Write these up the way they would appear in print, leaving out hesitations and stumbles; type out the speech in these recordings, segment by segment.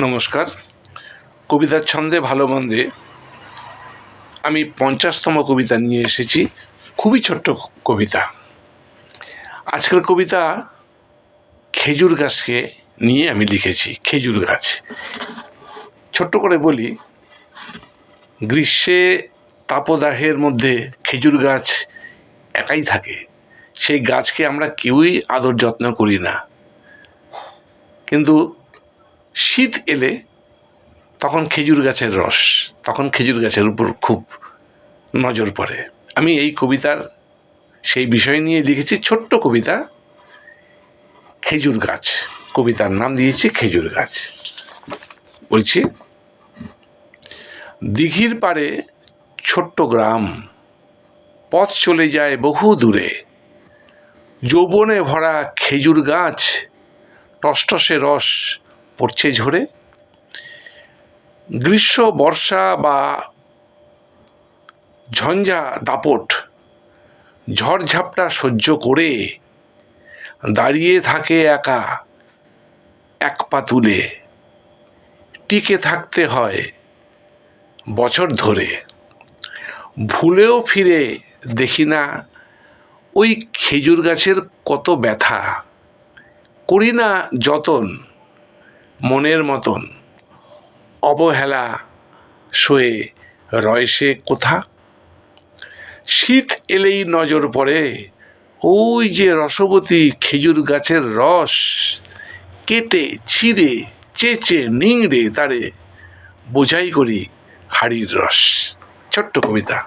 নমস্কার। কবিতার ছন্দে ভালো মন্দে আমি 50তম কবিতা নিয়ে এসেছি। খুবই ছোট্ট কবিতা। আজকের কবিতা খেজুর গাছকে নিয়ে আমি লিখেছি। খেজুর গাছ, ছোট্ট করে বলি, গ্রীষ্মে তাপদাহের মধ্যে খেজুর গাছ একাই থাকে। সেই গাছকে আমরা কেউই আদর যত্ন করি না, কিন্তু শীত এলে তখন খেজুর গাছের রস, তখন খেজুর গাছের উপর খুব নজর পড়ে। আমি এই কবিতার সেই বিষয় নিয়ে লিখেছি ছোট্ট কবিতা খেজুর গাছ। কবিতার নাম দিয়েছি খেজুর গাছ। বলছি, দিঘির পাড়ে ছোট্ট গ্রাম, পথ চলে যায় বহু দূরে, যৌবনে ভরা খেজুর গাছ, টসটসে রস পড়ছে ঝরে। গ্রীষ্ম বর্ষা বা ঝঞ্ঝা দাপট ঝড়ঝাপটা সহ্য করে দাঁড়িয়ে থাকে একা এক পা তুলে। টিকে থাকতে হয় বছর ধরে। ভুলেও ফিরে দেখি না ওই খেজুর গাছের কত ব্যথা। করি না যতন মনের মতন, অবহেলা সয়ে রয় সে কোথা। শীত এলেই নজর পড়ে ওই যে রসবতী খেজুর গাছের রস, কেটে ছিঁড়ে চেঁচে নিংড়ে তারে বোঝাই করি হাড়ির রস। ছোট্ট কবিতা,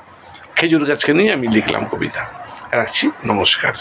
খেজুর গাছকে নিয়ে আমি লিখলাম কবিতা। রাখছি, নমস্কার।